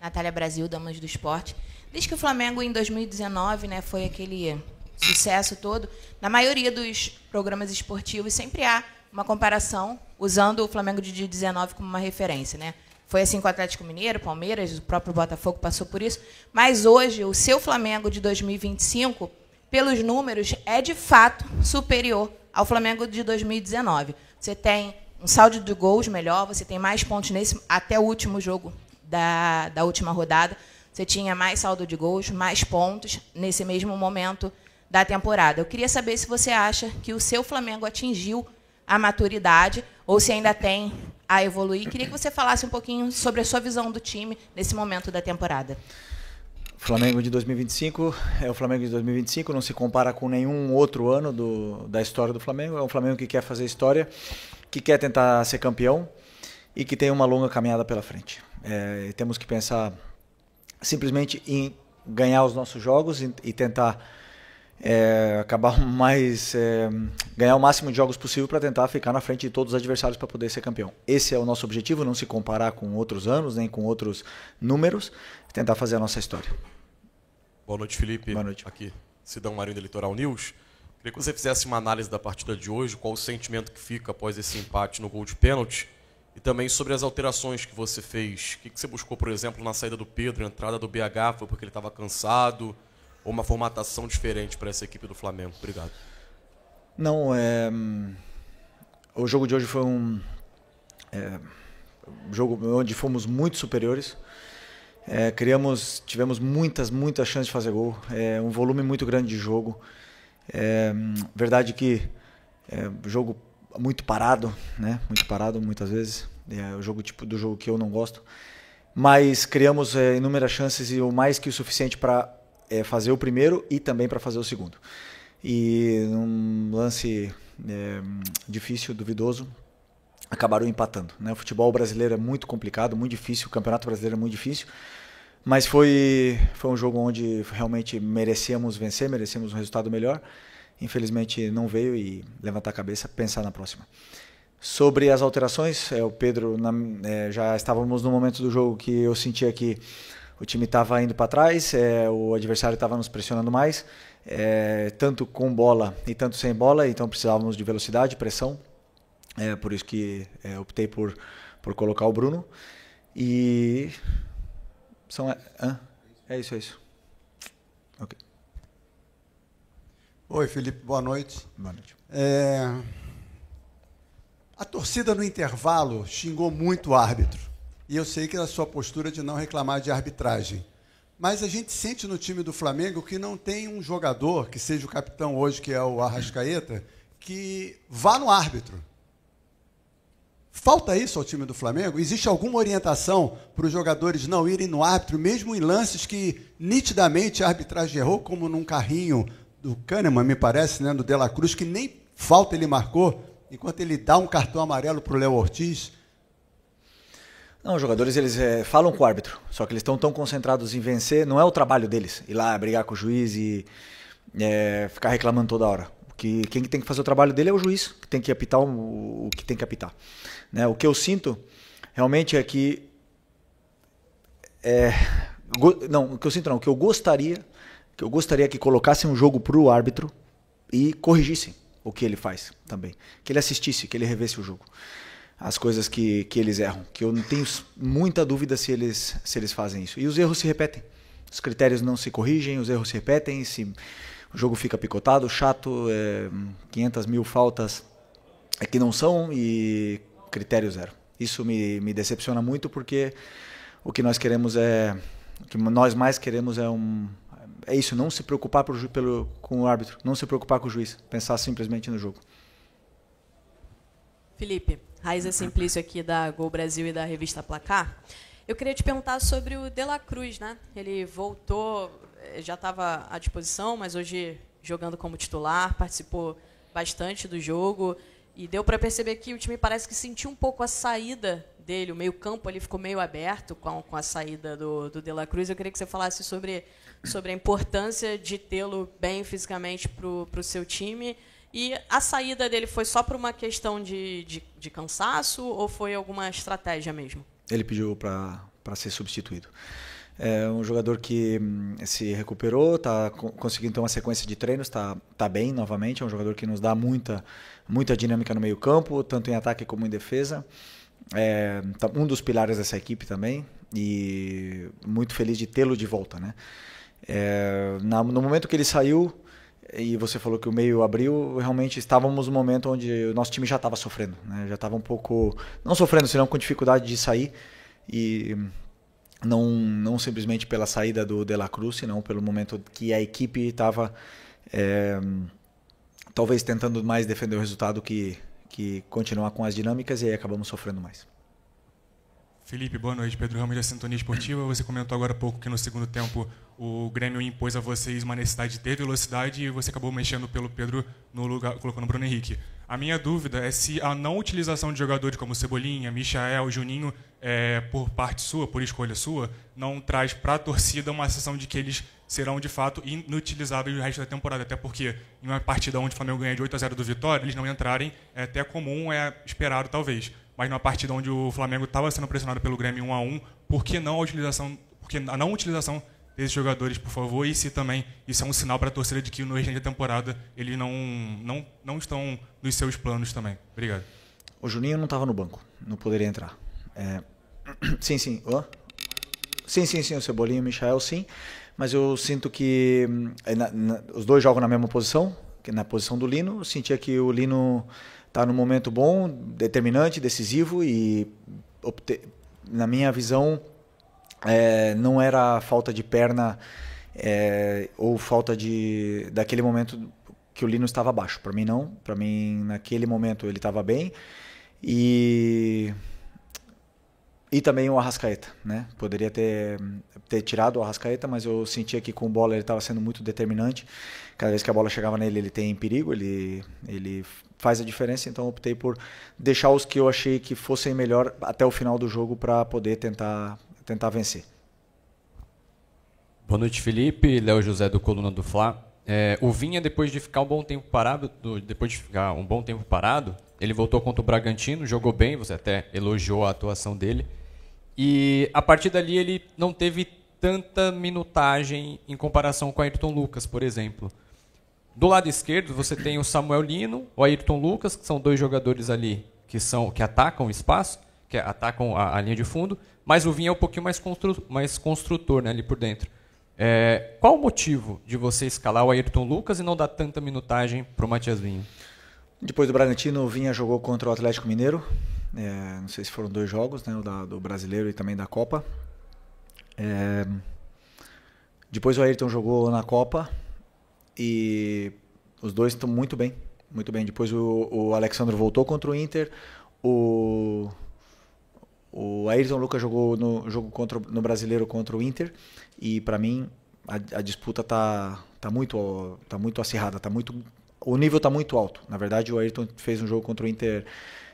Natália Brasil, Damas do Esporte. Desde que o Flamengo, em 2019, né, foi aquele sucesso todo, na maioria dos programas esportivos sempre há uma comparação, usando o Flamengo de 2019 como uma referência, né? Foi assim com o Atlético Mineiro, Palmeiras, o próprio Botafogo passou por isso. Mas hoje, o seu Flamengo de 2025, pelos números, é de fato superior ao Flamengo de 2019. Você tem um saldo de gols melhor, você tem mais pontos até o último jogo da última rodada. Você tinha mais saldo de gols, mais pontos nesse mesmo momento da temporada. Eu queria saber se você acha que o seu Flamengo atingiu a maturidade ou se ainda tem a evoluir. Queria que você falasse um pouquinho sobre a sua visão do time nesse momento da temporada. O Flamengo de 2025 é o Flamengo de 2025, não se compara com nenhum outro ano da história do Flamengo. É um Flamengo que quer fazer história, que quer tentar ser campeão e que tem uma longa caminhada pela frente. Temos que pensar simplesmente em ganhar os nossos jogos e tentar ganhar o máximo de jogos possível para tentar ficar na frente de todos os adversários para poder ser campeão. Esse é o nosso objetivo, não se comparar com outros anos, nem com outros números, tentar fazer a nossa história. Boa noite, Felipe. Boa noite. Aqui, Sidão Marinho da Litoral News. Queria que você fizesse uma análise da partida de hoje, qual o sentimento que fica após esse empate no gol de pênalti, e também sobre as alterações que você fez. O que você buscou, por exemplo, na saída do Pedro, a entrada do BH, foi porque ele estava cansado, ou uma formatação diferente para essa equipe do Flamengo? Obrigado. Não, o jogo de hoje foi um jogo onde fomos muito superiores. Tivemos muitas chances de fazer gol, um volume muito grande de jogo. Verdade que jogo muito parado, né? Muito parado muitas vezes. É o jogo tipo do jogo que eu não gosto. Mas criamos inúmeras chances e o mais que o suficiente para fazer o primeiro e também para fazer o segundo. E num lance difícil, duvidoso, acabaram empatando, né? O futebol brasileiro é muito complicado, muito difícil, o Campeonato Brasileiro é muito difícil, mas foi um jogo onde realmente merecíamos vencer, merecíamos um resultado melhor. Infelizmente não veio, e levantar a cabeça, pensar na próxima. Sobre as alterações, o Pedro, já estávamos no momento do jogo que eu sentia que o time estava indo para trás, o adversário estava nos pressionando mais, tanto com bola e tanto sem bola, então precisávamos de velocidade, pressão. Por isso que optei por colocar o Bruno. E é isso. Ok. Oi, Felipe, boa noite. Boa noite. A torcida no intervalo xingou muito o árbitro. E eu sei que é a sua postura de não reclamar de arbitragem. Mas a gente sente no time do Flamengo que não tem um jogador, que seja o capitão hoje, que é o Arrascaeta, que vá no árbitro. Falta isso ao time do Flamengo? Existe alguma orientação para os jogadores não irem no árbitro, mesmo em lances que nitidamente a arbitragem errou, como num carrinho do Kahneman, me parece, né, do De La Cruz, que nem falta ele marcou, enquanto ele dá um cartão amarelo para o Léo Ortiz? Não, os jogadores eles falam com o árbitro, só que eles estão tão concentrados em vencer, não é o trabalho deles, ir lá brigar com o juiz e ficar reclamando toda hora. Quem tem que fazer o trabalho dele é o juiz, que tem que apitar o que tem que apitar. Né? O que eu sinto realmente é que... o que eu gostaria que colocassem um jogo para o árbitro e corrigissem o que ele faz também. Que ele assistisse, que ele revesse o jogo. As coisas que eles erram, que eu não tenho muita dúvida se eles fazem isso. E os erros se repetem. Os critérios não se corrigem, os erros se repetem, o jogo fica picotado, chato, 500 mil faltas que não são e critério zero. Isso me decepciona muito, porque o que nós queremos o que nós mais queremos é isso, não se preocupar com o árbitro, não se preocupar com o juiz, pensar simplesmente no jogo. Felipe, Raíza Simplício aqui da Gol Brasil e da revista Placar. Eu queria te perguntar sobre o De La Cruz, né? Ele voltou, já estava à disposição, mas hoje jogando como titular, participou bastante do jogo e deu para perceber que o time parece que sentiu um pouco a saída dele, o meio-campo ali ficou meio aberto com a saída do De La Cruz. Eu queria que você falasse sobre a importância de tê-lo bem fisicamente para o seu time. E a saída dele foi só por uma questão de cansaço ou foi alguma estratégia mesmo? Ele pediu para ser substituído. É um jogador que se recuperou, está conseguindo ter uma sequência de treinos, está bem novamente. É um jogador que nos dá muita dinâmica no meio campo, tanto em ataque como em defesa. Um dos pilares dessa equipe também, e muito feliz de tê-lo de volta, né? No momento que ele saiu, e você falou que o meio abriu, realmente estávamos no momento onde o nosso time já estava sofrendo, né? Já estava um pouco, não sofrendo, senão com dificuldade de sair, e não simplesmente pela saída do De La Cruz, senão pelo momento que a equipe estava talvez tentando mais defender o resultado que continuar com as dinâmicas, e aí acabamos sofrendo mais. Felipe, boa noite. Pedro Ramos, da Sintonia Esportiva. Você comentou agora há pouco que no segundo tempo o Grêmio impôs a vocês uma necessidade de ter velocidade e você acabou mexendo pelo Pedro no lugar, colocando o Bruno Henrique. A minha dúvida é se a não utilização de jogadores como Cebolinha, Michael, Juninho, por parte sua, por escolha sua, não traz para a torcida uma sensação de que eles serão de fato inutilizáveis no resto da temporada. Até porque em uma partida onde o Flamengo ganha de 8-0 do Vitória, eles não entrarem é até comum, é esperado talvez. Mas numa partida onde o Flamengo estava sendo pressionado pelo Grêmio 1-1, por que não a não utilização desses jogadores, por favor? E se também isso é um sinal para a torcida de que no restante da temporada eles não estão nos seus planos também? Obrigado. O Juninho não estava no banco, não poderia entrar. Sim. Sim, o Cebolinha e o Michael, sim. Mas eu sinto que os dois jogam na mesma posição, que na posição do Lino. Eu sentia que o Lino está num momento bom, determinante, decisivo, e na minha visão não era falta de perna ou falta daquele momento que o Lino estava abaixo. Para mim não, para mim naquele momento ele estava bem, e também o Arrascaeta, né? Poderia ter tirado o Arrascaeta, mas eu sentia que com bola ele estava sendo muito determinante. Cada vez que a bola chegava nele, ele tem perigo, ele faz a diferença. Então eu optei por deixar os que eu achei que fossem melhor até o final do jogo para poder tentar vencer. Boa noite, Felipe. Léo José, do Coluna do Fla. O Vinha, depois de ficar um bom tempo parado, ele voltou contra o Bragantino, jogou bem, você até elogiou a atuação dele. E a partir dali ele não teve tanta minutagem em comparação com o Ayrton Lucas, por exemplo. Do lado esquerdo você tem o Samuel Lino, o Ayrton Lucas, que são dois jogadores ali que atacam o espaço, que atacam a linha de fundo, mas o Vinha é um pouquinho mais construtor, né, ali por dentro. Qual o motivo de você escalar o Ayrton Lucas e não dar tanta minutagem para o Matias Vinha? Depois do Bragantino, o Vinha jogou contra o Atlético Mineiro. Não sei se foram 2 jogos, né, do Brasileiro e também da Copa. Depois o Ayrton jogou na Copa e os dois estão muito bem, muito bem. Depois o Alexandre voltou contra o Inter. O Ayrton Lucas jogou no jogo no Brasileiro contra o Inter, e para mim a disputa tá muito acirrada, o nível está muito alto. Na verdade, o Ayrton fez um jogo contra o Inter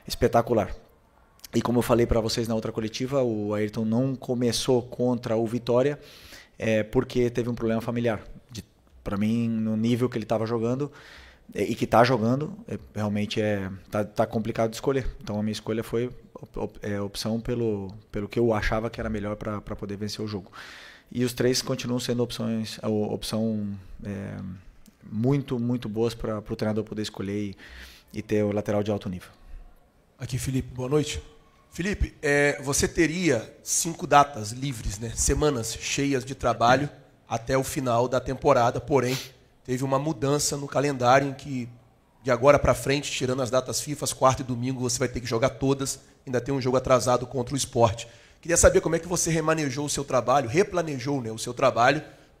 espetacular. E como eu falei para vocês na outra coletiva, o Ayrton não começou contra o Vitória porque teve um problema familiar. Para mim, no nível que ele estava jogando e que está jogando, realmente tá complicado de escolher. Então a minha escolha foi opção pelo que eu achava que era melhor para poder vencer o jogo. E os 3 continuam sendo opção muito, muito boas para o treinador poder escolher e ter o lateral de alto nível. Aqui, Felipe, boa noite. Felipe, você teria 5 datas livres, né? Semanas cheias de trabalho até o final da temporada, porém, teve uma mudança no calendário em que, de agora para frente, tirando as datas FIFA, quarta e domingo, você vai ter que jogar todas, ainda tem um jogo atrasado contra o Sport. Queria saber como é que você replanejou o seu trabalho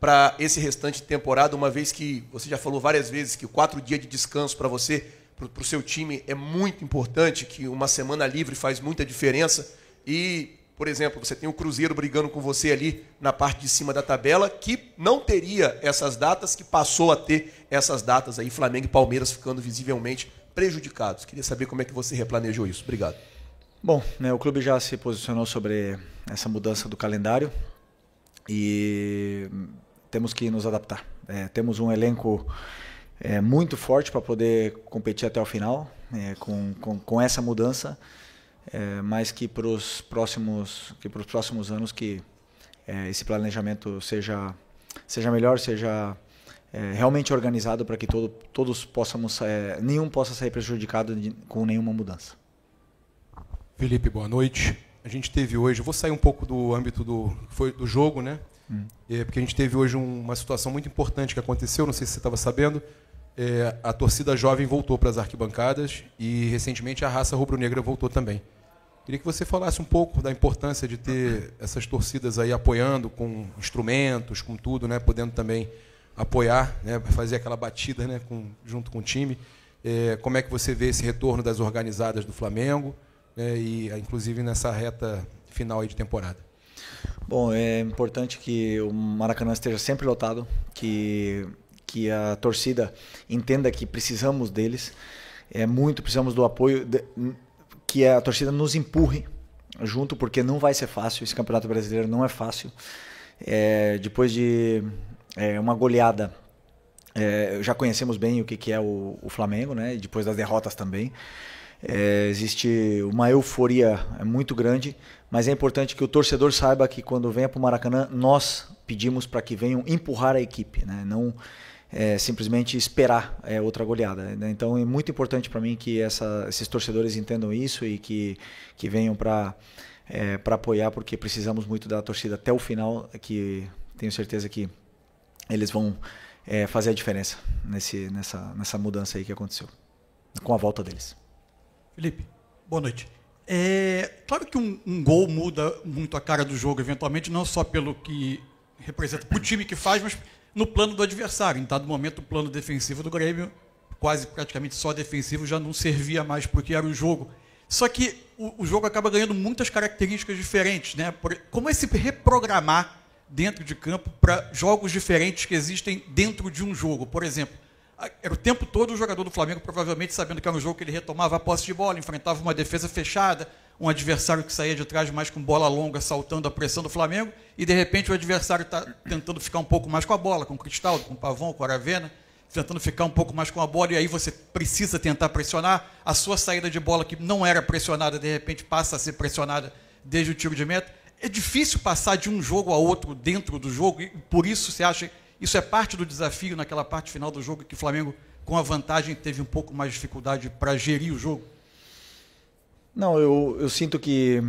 para esse restante de temporada, uma vez que você já falou várias vezes que 4 dias de descanso para você, para o seu time, é muito importante, que uma semana livre faz muita diferença. E, por exemplo, você tem o Cruzeiro brigando com você ali na parte de cima da tabela, que não teria essas datas, que passou a ter essas datas aí, Flamengo e Palmeiras ficando visivelmente prejudicados. Queria saber como é que você replanejou isso. Obrigado. Bom, o clube já se posicionou sobre essa mudança do calendário e temos que nos adaptar. Temos um elenco muito forte para poder competir até o final. Com essa mudança, mas que para os próximos anos que esse planejamento seja melhor, seja realmente organizado para que todos possamos, nenhum possa sair prejudicado com nenhuma mudança. Felipe, boa noite. A gente teve hoje, eu vou sair um pouco do âmbito do jogo, né? Porque a gente teve hoje uma situação muito importante que aconteceu, não sei se você estava sabendo, a torcida jovem voltou para as arquibancadas e recentemente a raça rubro-negra voltou também. Queria que você falasse um pouco da importância de ter essas torcidas aí apoiando com instrumentos, com tudo, né? Podendo também apoiar, né? Fazer aquela batida, né? Junto com o time. Como é que você vê esse retorno das organizadas do Flamengo, né? E inclusive nessa reta final aí de temporada? Bom, é importante que o Maracanã esteja sempre lotado, que a torcida entenda que precisamos deles, precisamos do apoio, que a torcida nos empurre junto, porque não vai ser fácil, esse Campeonato Brasileiro não é fácil. Depois de uma goleada, já conhecemos bem o que é o Flamengo, né? E depois das derrotas também. Existe uma euforia muito grande, mas é importante que o torcedor saiba que quando venha para o Maracanã, nós pedimos para que venham empurrar a equipe, né? Não simplesmente esperar outra goleada, né? Então é muito importante para mim que esses torcedores entendam isso e que venham para apoiar, porque precisamos muito da torcida até o final, que tenho certeza que eles vão fazer a diferença nessa mudança aí que aconteceu, com a volta deles. Felipe, boa noite. Claro que um gol muda muito a cara do jogo, eventualmente, não só pelo que representa para o time que faz, mas no plano do adversário. Em dado momento, o plano defensivo do Grêmio, praticamente só defensivo, já não servia mais porque era o jogo. Só que o jogo acaba ganhando muitas características diferentes, né? Como é se reprogramar dentro de campo para jogos diferentes que existem dentro de um jogo? Por exemplo, era o tempo todo o jogador do Flamengo, provavelmente sabendo que era um jogo que ele retomava a posse de bola, enfrentava uma defesa fechada, um adversário que saía de trás mais com bola longa, saltando a pressão do Flamengo, e de repente o adversário está tentando ficar um pouco mais com a bola, com o Cristaldo, com o Pavão, com o Aravena, tentando ficar um pouco mais com a bola, e aí você precisa tentar pressionar. A sua saída de bola, que não era pressionada, de repente passa a ser pressionada desde o tiro de meta. É difícil passar de um jogo a outro dentro do jogo, e por isso você acha isso é parte do desafio naquela parte final do jogo, que o Flamengo, com a vantagem, teve um pouco mais de dificuldade para gerir o jogo? Não, eu sinto que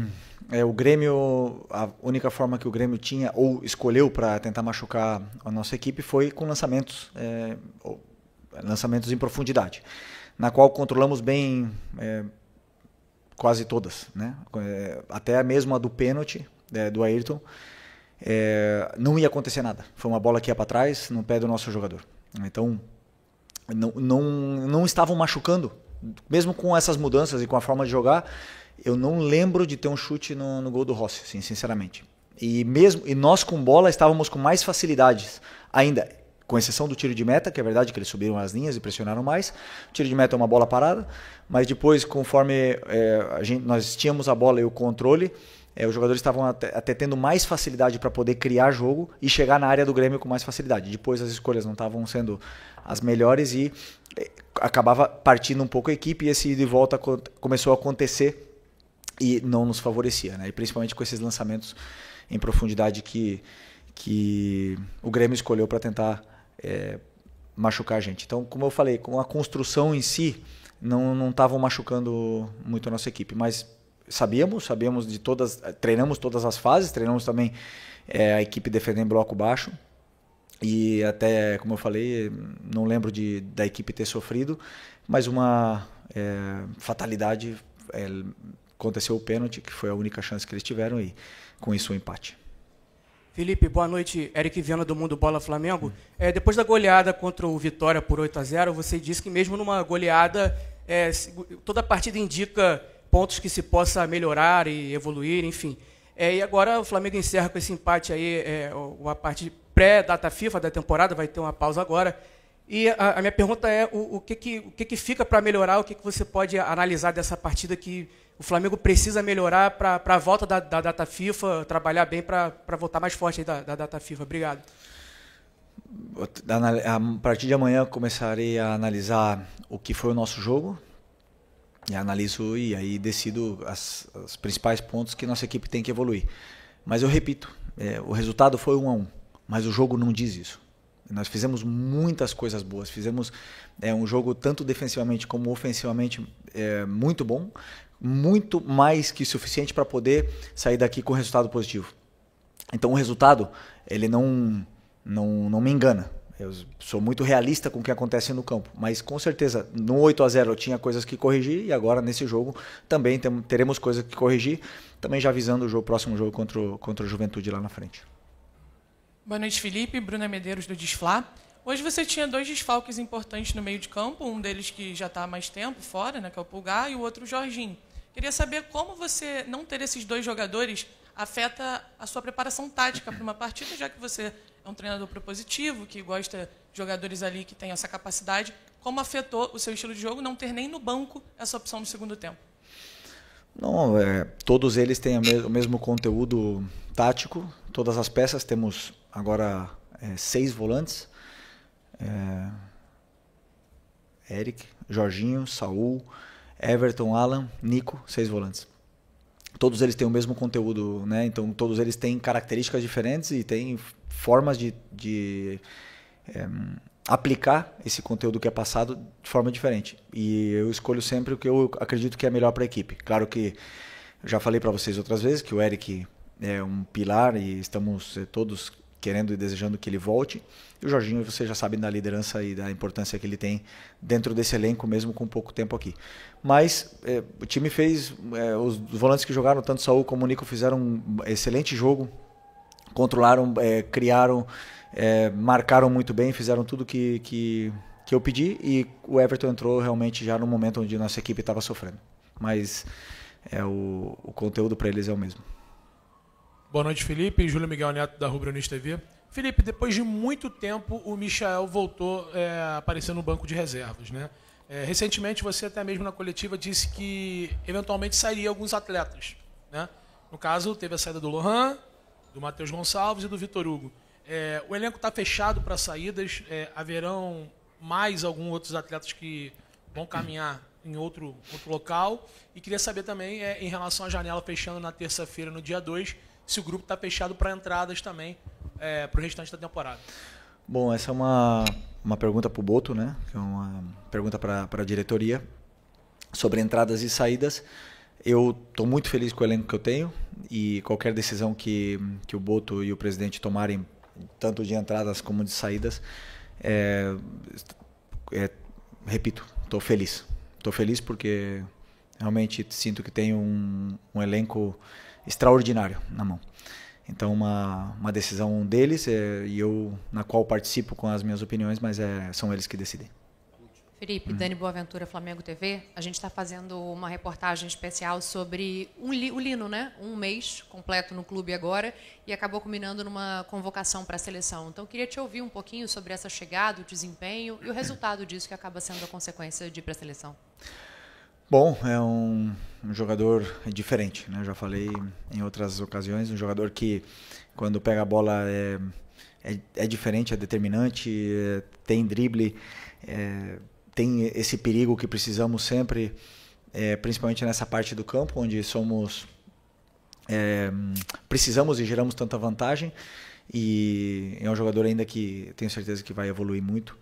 o Grêmio, a única forma que o Grêmio tinha ou escolheu para tentar machucar a nossa equipe foi com lançamentos em profundidade, na qual controlamos bem quase todas, né? Até mesmo a do pênalti do Ayrton. Não ia acontecer nada. Foi uma bola que ia para trás, no pé do nosso jogador. Então, não estavam machucando. Mesmo com essas mudanças e com a forma de jogar, eu não lembro de ter um chute no gol do Rossi, assim, sinceramente. E nós com bola estávamos com mais facilidades ainda, com exceção do tiro de meta, que é verdade que eles subiram as linhas e pressionaram mais. O tiro de meta é uma bola parada, mas depois, conforme nós tínhamos a bola e o controle, os jogadores estavam até tendo mais facilidade para poder criar jogo e chegar na área do Grêmio com mais facilidade. Depois as escolhas não estavam sendo as melhores e acabava partindo um pouco a equipe, e esse ida e volta começou a acontecer e não nos favorecia, né? E principalmente com esses lançamentos em profundidade que o Grêmio escolheu para tentar machucar a gente. Então, como eu falei, com a construção em si, não estavam machucando muito a nossa equipe, mas sabíamos de todas, treinamos todas as fases, treinamos também a equipe defendendo em bloco baixo, e até, como eu falei, não lembro da equipe ter sofrido, mas uma fatalidade, aconteceu o pênalti, que foi a única chance que eles tiveram, e com isso o empate. Felipe, boa noite. Eric Viana, do Mundo Bola Flamengo. Depois da goleada contra o Vitória por 8-0, você disse que mesmo numa goleada, toda a partida indica pontos que se possa melhorar e evoluir, enfim. E agora o Flamengo encerra com esse empate aí, a parte pré-data FIFA da temporada, vai ter uma pausa agora. E a minha pergunta é o que fica para melhorar, o que você pode analisar dessa partida que o Flamengo precisa melhorar para a volta da data FIFA, trabalhar bem para voltar mais forte aí da data FIFA. Obrigado. A partir de amanhã eu começarei a analisar o que foi o nosso jogo, E analiso e aí decido os principais pontos que nossa equipe tem que evoluir. Mas eu repito, o resultado foi 1-1, mas o jogo não diz isso. Nós fizemos muitas coisas boas, fizemos um jogo tanto defensivamente como ofensivamente muito bom, muito mais que suficiente para poder sair daqui com resultado positivo. Então o resultado, ele não me engana. Eu sou muito realista com o que acontece no campo, mas com certeza no 8-0 eu tinha coisas que corrigir e agora nesse jogo também teremos coisas que corrigir, também já visando o próximo jogo contra o Juventude lá na frente. Boa noite, Felipe. Bruna Medeiros, do Desflá. Hoje você tinha 2 desfalques importantes no meio de campo, um deles que já está há mais tempo fora, né, que é o Pulgar, e o outro o Jorginho. Queria saber como você não ter esses 2 jogadores afeta a sua preparação tática para uma partida, já que você é um treinador propositivo, que gosta de jogadores ali que têm essa capacidade. Como afetou o seu estilo de jogo não ter nem no banco essa opção no segundo tempo? Não, todos eles têm o mesmo conteúdo tático, todas as peças. Temos agora 6 volantes, Eric, Jorginho, Saul, Everton, Alan, Nico, 6 volantes. Todos eles têm o mesmo conteúdo, né? Então todos eles têm características diferentes e têm formas de aplicar esse conteúdo que é passado de forma diferente. E eu escolho sempre o que eu acredito que é melhor para a equipe. Claro que eu já falei para vocês outras vezes que o Eric é um pilar e estamos todos querendo e desejando que ele volte. E o Jorginho, vocês já sabem da liderança e da importância que ele tem dentro desse elenco, mesmo com pouco tempo aqui. Mas o time fez, os volantes que jogaram, tanto Saul como o Nico, fizeram um excelente jogo, controlaram, criaram, marcaram muito bem, fizeram tudo que eu pedi, e o Everton entrou realmente já no momento onde nossa equipe estava sofrendo. Mas o conteúdo para eles é o mesmo. Boa noite, Felipe. Júlio Miguel Neto, da Rubro News TV. Felipe, depois de muito tempo, o Michael voltou a aparecer no banco de reservas, né? Recentemente, você até mesmo na coletiva disse que eventualmente sairia alguns atletas, né? No caso, teve a saída do Lohan, do Matheus Gonçalves e do Vitor Hugo. O elenco está fechado para saídas. Haverão mais alguns outros atletas que vão caminhar em outro local? E queria saber também, em relação à janela fechando na terça-feira, no dia 2, se o grupo está fechado para entradas também para o restante da temporada. Bom, essa é uma pergunta para o Boto, né? Que é uma pergunta para a diretoria sobre entradas e saídas. Eu estou muito feliz com o elenco que eu tenho e qualquer decisão que o Boto e o presidente tomarem, tanto de entradas como de saídas, repito, estou feliz. Estou feliz porque realmente sinto que tenho um elenco extraordinário na mão. Então, uma decisão deles, e eu na qual participo com as minhas opiniões, mas são eles que decidem. Felipe, Dani Boaventura, Flamengo TV. A gente está fazendo uma reportagem especial sobre o Lino, né? Um mês completo no clube agora e acabou culminando numa convocação para a seleção. Então, queria te ouvir um pouquinho sobre essa chegada, o desempenho e o resultado disso que acaba sendo a consequência de ir para a seleção. Bom, é um jogador diferente, né? Eu já falei em outras ocasiões, um jogador que quando pega a bola é diferente, é determinante, tem drible, tem esse perigo que precisamos sempre, principalmente nessa parte do campo, onde precisamos e geramos tanta vantagem, e é um jogador ainda que tenho certeza que vai evoluir muito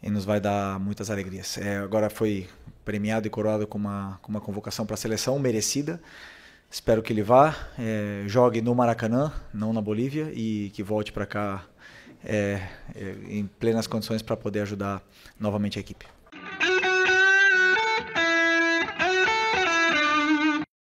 e nos vai dar muitas alegrias. Agora foi premiado e coroado com uma convocação para a seleção merecida. Espero que ele vá, jogue no Maracanã, não na Bolívia, e que volte para cá em plenas condições para poder ajudar novamente a equipe.